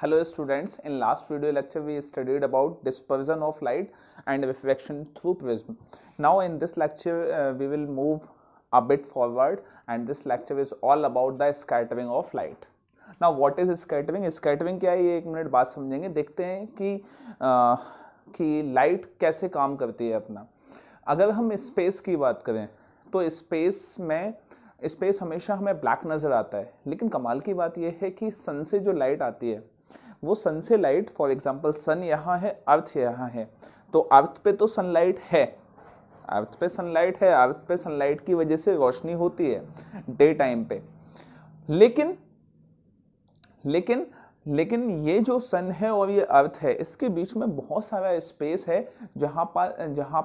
Hello students, in last video lecture we studied about dispersion of light and refraction through prism. Now in this lecture we will move a bit forward and this lecture is all about the scattering of light. Now what is scattering? Scattering क्या है ये एक minute बाद समझेंगे. देखते हैं कि light कैसे काम करती है अपना. अगर हम स्पेस की बात करें तो स्पेस हमेशा हमें ब्लैक नज़र आता है, लेकिन कमाल की बात यह है कि सन से जो लाइट आती है वो सन से लाइट, फॉर एग्जांपल सन यहाँ है, अर्थ यहाँ है, तो अर्थ पे तो सनलाइट है, अर्थ पे सनलाइट की वजह से रोशनी होती है डे टाइम पे. लेकिन ये जो सन है और ये अर्थ है, इसके बीच में बहुत सारा स्पेस है जहाँ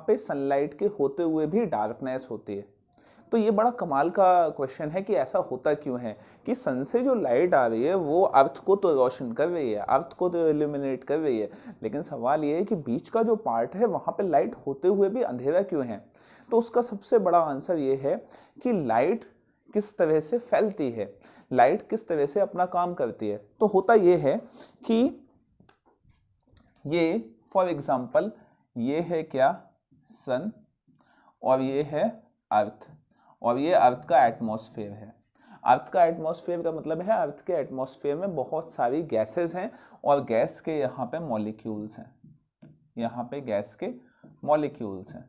पे सनलाइट के होते हुए भी डार्कनेस होती है. तो ये बड़ा कमाल का क्वेश्चन है कि ऐसा होता क्यों है कि सन से जो लाइट आ रही है वो अर्थ को तो रोशन कर रही है, अर्थ को तो इल्यूमिनेट कर रही है, लेकिन सवाल ये है कि बीच का जो पार्ट है वहाँ पे लाइट होते हुए भी अंधेरा क्यों है. तो उसका सबसे बड़ा आंसर ये है कि लाइट किस तरह से फैलती है, लाइट किस तरह से अपना काम करती है. तो होता ये है कि ये फॉर एग्जाम्पल ये है क्या, सन, और ये है अर्थ, और ये अर्थ का एटमॉस्फेयर है. अर्थ का एटमॉस्फेयर का मतलब है अर्थ के एटमॉस्फेयर में बहुत सारी गैसेस हैं और गैस के यहाँ पे मॉलिक्यूल्स हैं, यहाँ पे गैस के मॉलिक्यूल्स हैं.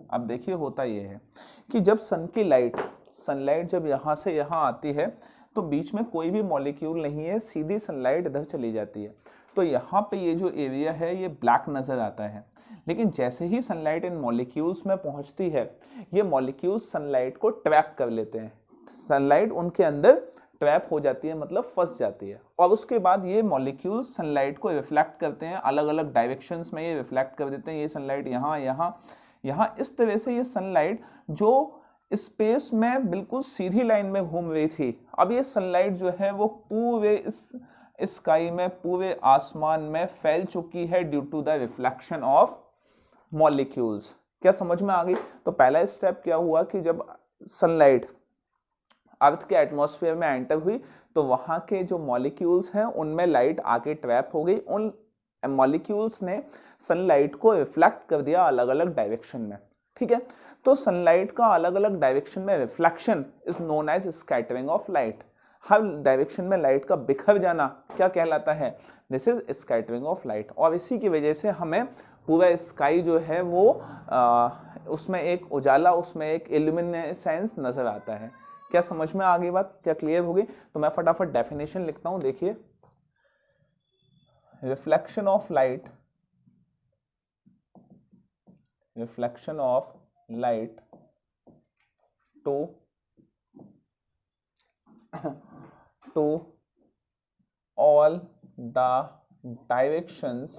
अब देखिए होता ये है कि जब सनलाइट जब यहाँ से यहाँ आती है तो बीच में कोई भी मॉलिक्यूल नहीं है, सीधी सनलाइट इधर चली जाती है. तो यहाँ पे ये जो एरिया है ये ब्लैक नज़र आता है, लेकिन जैसे ही सनलाइट इन मॉलिक्यूल्स में पहुंचती है ये मॉलिक्यूल्स सनलाइट को ट्रैप कर लेते हैं, सनलाइट उनके अंदर ट्रैप हो जाती है, मतलब फंस जाती है. और उसके बाद ये मॉलिक्यूल्स सनलाइट को रिफ्लेक्ट करते हैं, अलग अलग डायरेक्शंस में ये रिफ्लेक्ट कर देते हैं. ये सनलाइट यहाँ इस तरह से ये सनलाइट जो स्पेस में बिल्कुल सीधी लाइन में घूम रही थी, अब ये सनलाइट जो है वो पूरे इस स्काई में, पूरे आसमान में फैल चुकी है due to the reflection of molecules. क्या समझ में आ गई? तो पहला स्टेप क्या हुआ कि जब सनलाइट अर्थ के एटमॉस्फेयर में एंटर हुई तो वहां के जो मॉलिक्यूल्स हैं उनमें लाइट आके ट्रैप हो गई, उन मॉलिक्यूल्स ने सनलाइट को रिफ्लेक्ट कर दिया अलग अलग डायरेक्शन में. ठीक है, तो सनलाइट का अलग अलग डायरेक्शन में reflection is known as scattering of light. हर डायरेक्शन में लाइट का बिखर जाना क्या कहलाता है? This is scattering of light. और इसी की वजह से हमें पूरा स्काई जो है वो उसमें एक उजाला, उसमें एक इल्यूमिनेसेंस नजर आता है. क्या समझ में आ गई बात? क्या क्लियर हो गई? तो मैं फटाफट डेफिनेशन लिखता हूं. देखिए, reflection of light to all the directions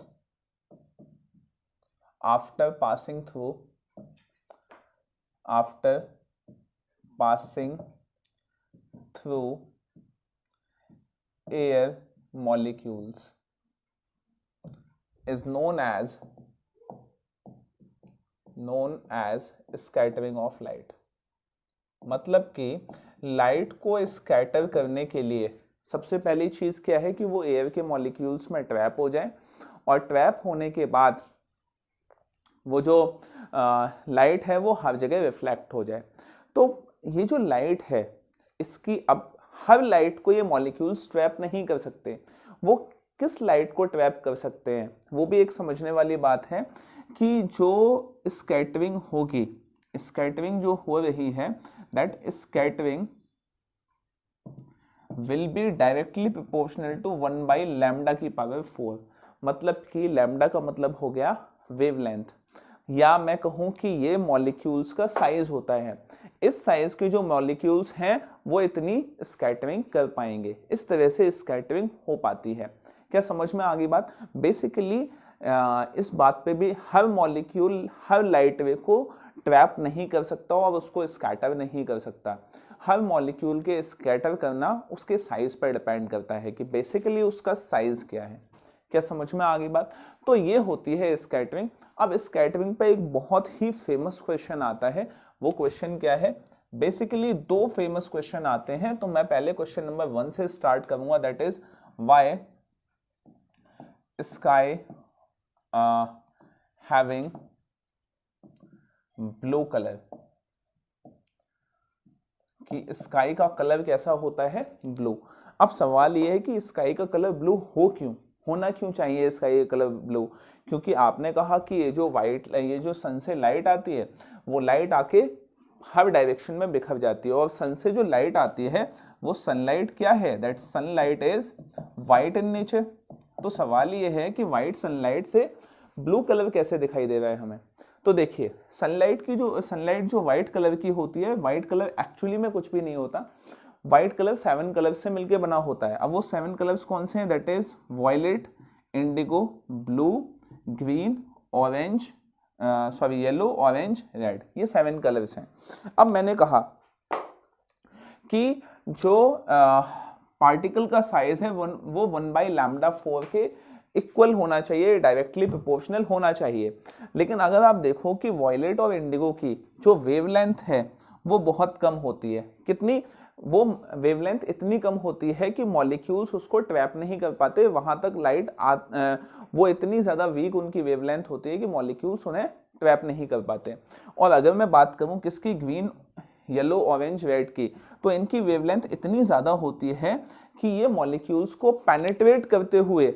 after passing through air molecules is known as scattering of light. मतलब कि लाइट को स्कैटर करने के लिए सबसे पहली चीज क्या है कि वो एयर के मॉलिक्यूल्स में ट्रैप हो जाए, और ट्रैप होने के बाद वो जो लाइट है वो हर जगह रिफ्लेक्ट हो जाए. तो ये जो लाइट है इसकी, अब हर लाइट को ये मॉलिक्यूल्स ट्रैप नहीं कर सकते. वो किस लाइट को ट्रैप कर सकते हैं वो भी एक समझने वाली बात है कि जो स्कैटरिंग होगी, स्कैटरिंग जो हो रही है, that scattering will be directly proportional to 1/λ⁴. मतलब कि लैम्डा का मतलब हो गया वेवलेंथ, या मैं कहूं कि ये मॉलिक्यूल्स का साइज होता है. इस साइज के जो मॉलिक्यूल्स हैं वो इतनी स्कैटरिंग कर पाएंगे. इस तरह से स्कैटरिंग हो पाती है. क्या समझ में आ गई बात? बेसिकली इस बात पे भी हर मॉलिक्यूल हर लाइट वे को ट्रैप नहीं कर सकता और उसको स्कैटर नहीं कर सकता. हर मॉलिक्यूल के स्कैटर करना उसके साइज पर डिपेंड करता है कि बेसिकली उसका साइज क्या है. क्या समझ में आ गई बात? तो ये होती है स्कैटरिंग. अब स्कैटरिंग पे एक बहुत ही फेमस क्वेश्चन आता है. वो क्वेश्चन क्या है? बेसिकली दो फेमस क्वेश्चन आते हैं, तो मैं पहले क्वेश्चन नंबर 1 से स्टार्ट करूंगा, that is why sky having blue color, कि स्काई का कलर कैसा होता है, ब्लू। अब सवाल ये है कि स्काई का कलर ब्लू होना क्यों चाहिए स्काई का कलर ब्लू? क्योंकि आपने कहा कि ये जो सन से लाइट आती है वो लाइट आके हर डायरेक्शन में बिखर जाती है, और सन से जो लाइट आती है वो सनलाइट क्या है, that sunlight is white in nature. तो सवाल ये है कि वाइट सनलाइट से ब्लू कलर कैसे दिखाई दे रहा है हमें? तो देखिए सनलाइट जो व्हाइट कलर की होती है, व्हाइट कलर एक्चुअली में कुछ भी नहीं होता। व्हाइट कलर 7 कलर्स से मिलकर बना होता है। अब वो 7 कलर्स कौन से हैं? That is violet, indigo, blue, green, orange, yellow, orange, red, ये 7 कलर्स हैं। अब मैंने कहा कि जो पार्टिकल का साइज है वो 1/λ4 के इक्वल होना चाहिए, डायरेक्टली प्रोपोर्शनल होना चाहिए। लेकिन अगर आप देखो कि वॉयलेट और इंडिगो की जो वेवलेंथ है वो बहुत कम होती है। कितनी? वो वेवलेंथ इतनी कम होती है कि मॉलिक्यूल्स उसको ट्रैप नहीं कर पाते, वहां तक वो इतनी ज्यादा वीक उनकी वेवलेंथ होती है कि मॉलिक्यूल्स उन्हें ट्रैप नहीं कर पाते। और अगर मैं बात करूं किसकी, ग्रीन, येलो, ऑरेंज, रेड की, तो इनकी वेवलेंथ इतनी ज्यादा होती है कि ये मॉलिक्यूल्स को पेनिट्रेट करते हुए,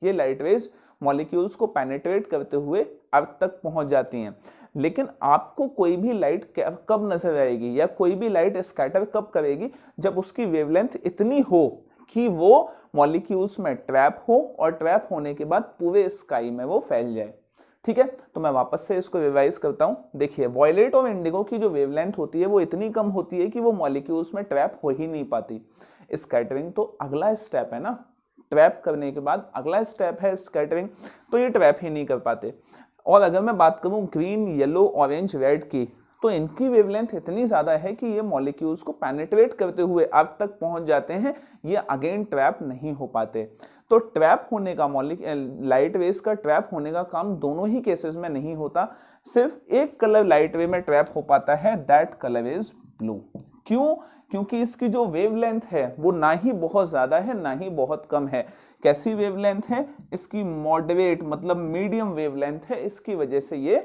ये लाइट रेज मॉलिक्यूल्स को पेनिट्रेट करते हुए अर्थ तक पहुंच जाती हैं। लेकिन आपको कोई भी लाइट कब नजर आएगी या कोई भी लाइट स्कैटर कब करेगी? जब उसकी वेवलेंथ इतनी हो कि वो मॉलिक्यूल्स में ट्रैप हो, और ट्रैप होने के बाद पूरे स्काई में वो फैल जाए। ठीक है, तो मैं वापस से इसको रिवाइज करता हूं। देखिए, वॉयलेट और इंडिगो की जो वेवलेंथ होती है वो इतनी कम होती है कि वो मॉलिक्यूल्स में ट्रैप हो ही नहीं पाती। स्कैटरिंग तो अगला स्टेप है ना, ट्रैप करने के बाद अगला स्टेप है स्कैटरिंग, तो ये ट्रैप ही नहीं कर पाते। और अगर मैं बात करूं ग्रीन, येलो, ऑरेंज, रेड की, तो इनकी वेवलेंथ इतनी ज्यादा है कि ये मॉलिक्यूल्स को पेनिट्रेट करते हुए अर्थ तक पहुंच जाते हैं, ये अगेन ट्रैप नहीं हो पाते। तो ट्रैप होने का लाइट रेज का ट्रैप होने का काम दोनों ही केसेस में नहीं होता, सिर्फ एक कलर लाइट वे में ट्रैप हो पाता है, दैट कलर इज ब्लू। क्यों? क्योंकि इसकी जो वेवलेंथ है वो ना ही बहुत ज्यादा है ना ही बहुत कम है। कैसी वेवलेंथ है इसकी? मॉडरेट, मतलब मीडियम वेवलेंथ है। इसकी वजह से ये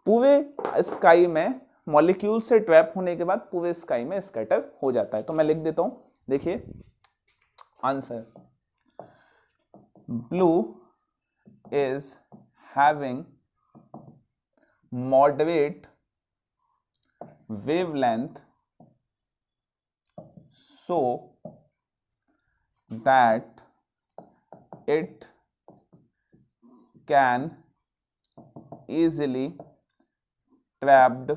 पूरे स्काई में मॉलिक्यूल से ट्रैप होने के बाद पूरे स्काई में स्कैटर हो जाता है। तो मैं लिख देता हूं, देखिए answer, blue is having moderate wavelength so that it can easily trapped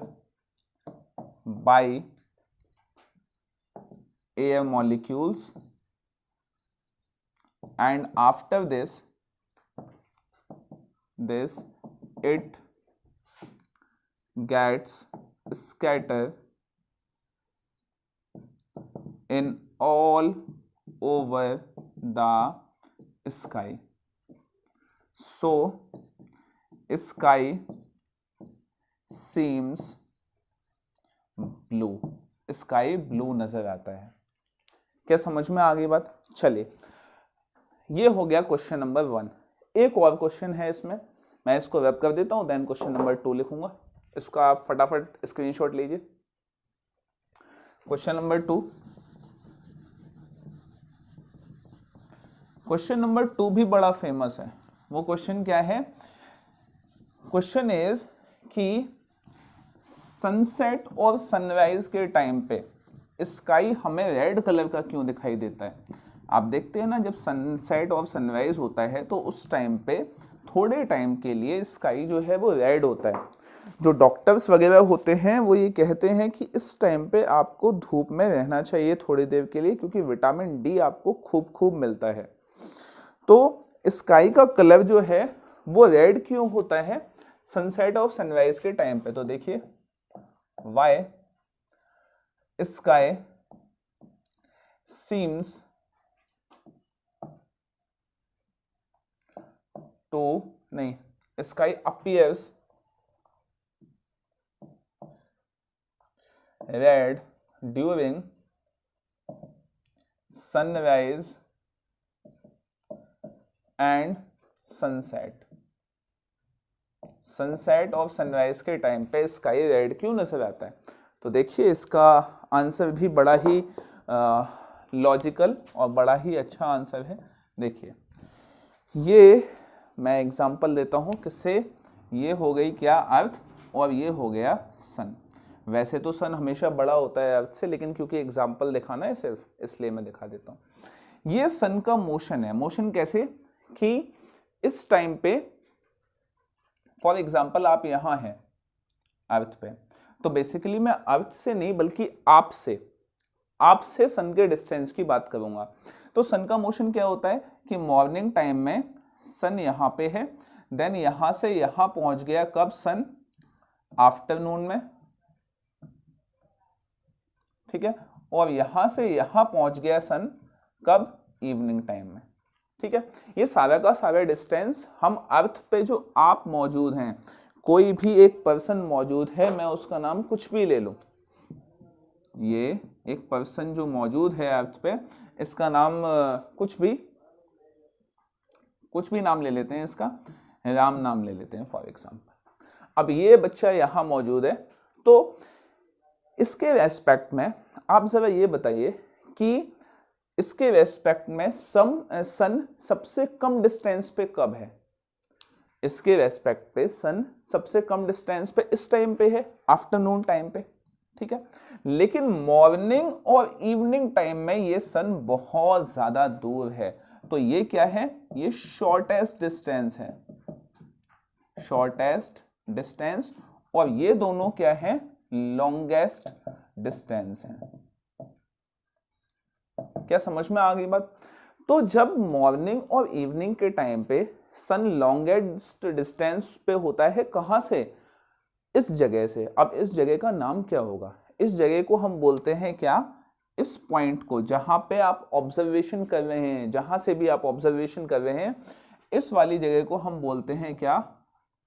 by air molecules, and after this it gets scattered in all over the sky. So sky seems blue, sky blue नजर आता है। क्या समझ में आ गई बात? चलिए, ये हो गया क्वेश्चन नंबर 1। एक और क्वेश्चन है इसमें, मैं इसको रैप कर देता हूं, देन क्वेश्चन नंबर 2 लिखूंगा। इसका आप फटाफट स्क्रीनशॉट लीजिए। क्वेश्चन नंबर 2, क्वेश्चन नंबर 2 भी बड़ा फेमस है। वो क्वेश्चन क्या है? क्वेश्चन इज कि सनसेट और सनराइज के टाइम पे स्काई हमें रेड कलर का क्यों दिखाई देता है? आप देखते हैं ना, जब सनसेट और सनराइज होता है तो उस टाइम पे थोड़े टाइम के लिए स्काई जो है वो रेड होता है। जो डॉक्टर्स वगैरह होते हैं वो ये कहते हैं कि इस टाइम पे आपको धूप में रहना चाहिए थोड़ी देर के लिए, क्योंकि विटामिन डी आपको खूब मिलता है। तो स्काई का कलर जो है वो रेड क्यों होता है सनसेट और सनराइज के टाइम पे? तो देखिए, why sky seems sky appears red during sunrise and sunset. Sunset और सनराइज के टाइम पे स्काई रेड क्यों नजर आता है? तो देखिए इसका आंसर भी बड़ा ही लॉजिकल और बड़ा ही अच्छा आंसर है। देखिए ये मैं एग्जांपल देता हूँ किससे, ये हो गई क्या अर्थ और ये हो गया सन। वैसे तो सन हमेशा बड़ा होता है अर्थ से, लेकिन क्योंकि एग्जांपल दिखाना है सिर्फ, इसलिए मैं दिखा देता हूँ। ये सन का मोशन है। मोशन कैसे कि इस टाइम पे फॉर एग्जाम्पल आप यहां हैं अर्थ पे, तो बेसिकली मैं अर्थ से नहीं बल्कि आपसे सन के डिस्टेंस की बात करूंगा। तो सन का मोशन क्या होता है कि मॉर्निंग टाइम में सन यहां पे है, देन यहां से यहां पहुंच गया कब? सन आफ्टरनून में, ठीक है, और यहां से यहां पहुंच गया सन कब? इवनिंग टाइम में, ठीक है। ये सारा का सारा डिस्टेंस हम अर्थ पे जो आप मौजूद हैं, कोई भी एक पर्सन मौजूद है, मैं उसका नाम कुछ भी ले लूं, ये एक पर्सन जो मौजूद है अर्थ पे, इसका नाम कुछ भी नाम ले लेते हैं, इसका राम नाम ले लेते हैं फॉर एग्जाम्पल। अब ये बच्चा यहां मौजूद है, तो इसके रेस्पेक्ट में आप जरा ये बताइए कि इसके रेस्पेक्ट में सन सबसे कम डिस्टेंस पे कब है? इसके रेस्पेक्ट पे सन सबसे कम डिस्टेंस पे इस टाइम पे है, आफ्टरनून टाइम पे, ठीक है। लेकिन मॉर्निंग और इवनिंग टाइम में ये सन बहुत ज्यादा दूर है, तो ये क्या है? ये शॉर्टेस्ट डिस्टेंस है, शॉर्टेस्ट डिस्टेंस, और ये दोनों क्या है? लॉन्गेस्ट डिस्टेंस है। क्या समझ में आ गई बात? तो जब मॉर्निंग और इवनिंग के टाइम पे सन लॉन्गेस्ट डिस्टेंस पे होता है, कहां से? इस जगह से। अब इस जगह का नाम क्या होगा? इस जगह को हम बोलते हैं क्या? इस पॉइंट को, जहां पे आप ऑब्जर्वेशन कर रहे हैं, जहां से भी आप ऑब्जर्वेशन कर रहे हैं, इस वाली जगह को हम बोलते हैं क्या?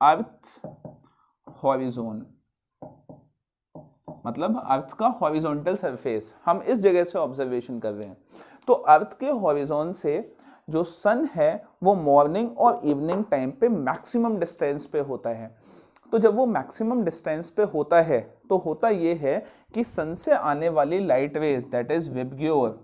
अर्थ हॉरिजॉन, मतलब अर्थ का हॉरिजॉन्टल सरफेस, हम इस जगह से ऑब्जर्वेशन कर रहे हैं। तो अर्थ के हॉरिजॉन से जो सन है वो मॉर्निंग और इवनिंग टाइम पे मैक्सिमम डिस्टेंस पे होता है। तो जब वो मैक्सिमम डिस्टेंस पे होता है तो होता ये है कि सन से आने वाली light rays, that is VIBGYOR,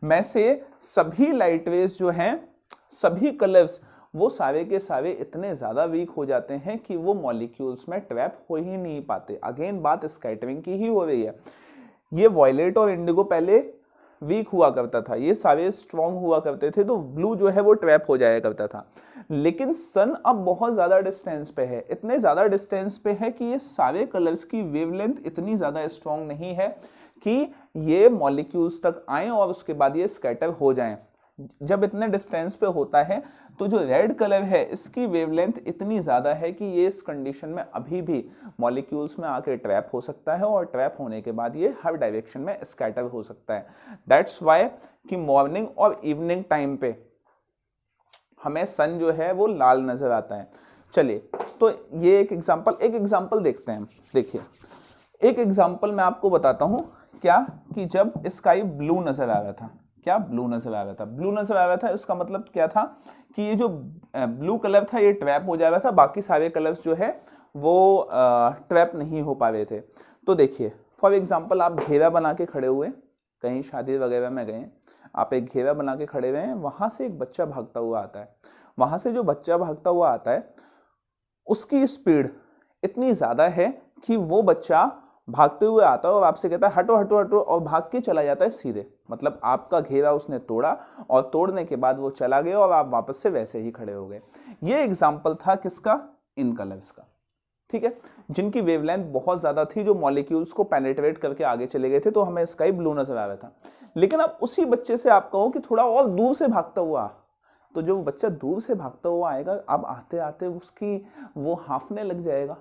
में से सभी लाइट रेज जो हैं, सभी कलर्स, वो सारे के सारे इतने ज्यादा वीक हो जाते हैं कि वो मॉलिक्यूल्स में ट्रैप हो ही नहीं पाते। अगेन बात स्कैटरिंग की ही हो रही है। ये वॉयलेट और इंडिगो पहले वीक हुआ करता था, ये सारे स्ट्रॉन्ग हुआ करते थे, तो ब्लू जो है वो ट्रैप हो जाया करता था। लेकिन सन अब बहुत ज्यादा डिस्टेंस पे है, इतने ज्यादा डिस्टेंस पे है कि ये सारे कलर्स की वेवलेंथ इतनी ज्यादा स्ट्रॉन्ग नहीं है कि ये मॉलिक्यूल्स तक आए और उसके बाद ये स्कैटर हो जाएं। जब इतने डिस्टेंस पे होता है तो जो रेड कलर है इसकी वेवलेंथ इतनी ज्यादा है कि ये इस कंडीशन में अभी भी मॉलिक्यूल्स में आके ट्रैप हो सकता है, और ट्रैप होने के बाद ये हर डायरेक्शन में स्कैटर हो सकता है। दैट्स वाई कि मॉर्निंग और इवनिंग टाइम पे हमें सन जो है वो लाल नजर आता है। चलिए, तो ये एक एग्जाम्पल देखते हैं। देखिए, एक एग्जाम्पल मैं आपको बताता हूं क्या, कि जब स्काई ब्लू नजर आ रहा था, क्या ब्लू नजर आ रहा था, ब्लू नजर आ रहा था, इसका मतलब क्या था कि ये जो ब्लू कलर था ये ट्रैप हो जा रहा था, बाकी सारे कलर्स जो है वो ट्रैप नहीं हो पा रहे थे। तो देखिए, फॉर एग्जांपल आप घेरा बना के खड़े हुए, कहीं शादी वगैरह में गए, आप एक घेरा बना के खड़े हुए हैं, वहां से एक बच्चा भागता हुआ आता है। वहां से जो बच्चा भागता हुआ आता है उसकी स्पीड इतनी ज्यादा है कि वो बच्चा भागते हुए आता है और आपसे कहता है हटो हटो हटो, और भाग के चला जाता है सीधे। मतलब आपका घेरा उसने तोड़ा और तोड़ने के बाद वो चला गया और आप वापस से वैसे ही खड़े हो गए। ये एग्जाम्पल था किसका? इन कलर्स का, ठीक है, जिनकी वेवलेंथ बहुत ज्यादा थी, जो मॉलिक्यूल्स को पेनिट्रेट करके आगे चले गए थे, तो हमें स्काई ब्लू नजर आ रहा था। लेकिन अब उसी बच्चे से आप कहो कि थोड़ा और दूर से भागता हुआ, तो जो बच्चा दूर से भागता हुआ आएगा, अब आते आते उसकी वो हाफने लग जाएगा,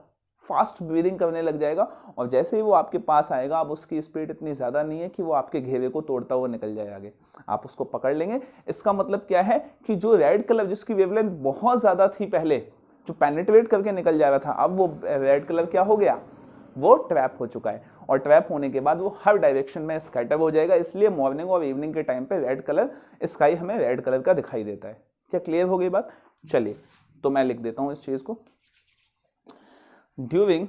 फास्ट ब्रीदिंग करने लग जाएगा, और जैसे ही वो आपके पास आएगा, अब उसकी स्पीड इतनी ज्यादा नहीं है कि वो आपके घेरे को तोड़ता हुआ निकल जाए आगे, आप उसको पकड़ लेंगे। इसका मतलब क्या है कि जो रेड कलर जिसकी वेवलेंथ बहुत ज्यादा थी पहले, जो पेनिट्रेट करके निकल जा रहा था, अब वो रेड कलर क्या हो गया? वो ट्रैप हो चुका है, और ट्रैप होने के बाद वो हर डायरेक्शन में स्कैटर हो जाएगा। इसलिए मॉर्निंग और इवनिंग के टाइम पे रेड कलर, स्काई हमें रेड कलर का दिखाई देता है। क्या क्लियर हो गई बात? चलिए तो मैं लिख देता हूं इस चीज को। During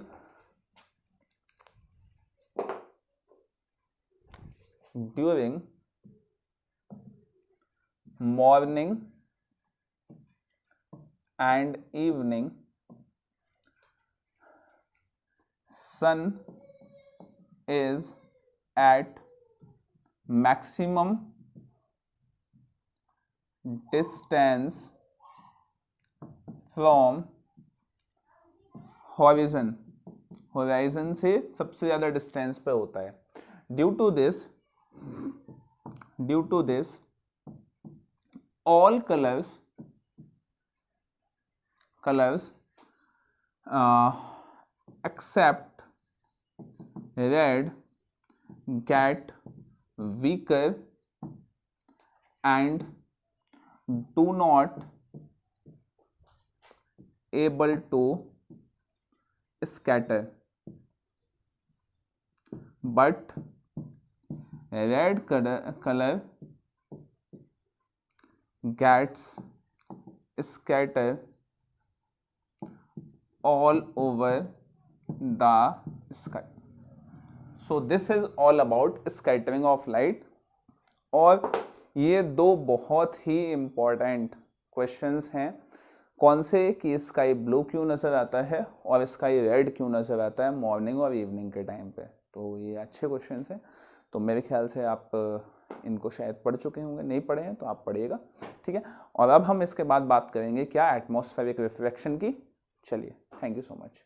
morning and evening sun is at maximum distance from horizon, horizon से सबसे ज्यादा डिस्टेंस पे होता है। Due to this all colors except red get weaker and do not able to scatter, but red color gets scatter all over the sky. So this is all about scattering of light। और ये दो बहुत ही important questions हैं। कौन से कि sky blue क्यों नज़र आता है और स्काई रेड क्यों नज़र आता है मॉर्निंग और इवनिंग के टाइम पे। तो ये अच्छे क्वेश्चंस हैं, तो मेरे ख्याल से आप इनको शायद पढ़ चुके होंगे, नहीं पढ़े हैं तो आप पढ़िएगा, ठीक है। और अब हम इसके बाद बात करेंगे क्या, एटमॉस्फेरिक रिफ्लेक्शन की। चलिए, थैंक यू सो मच।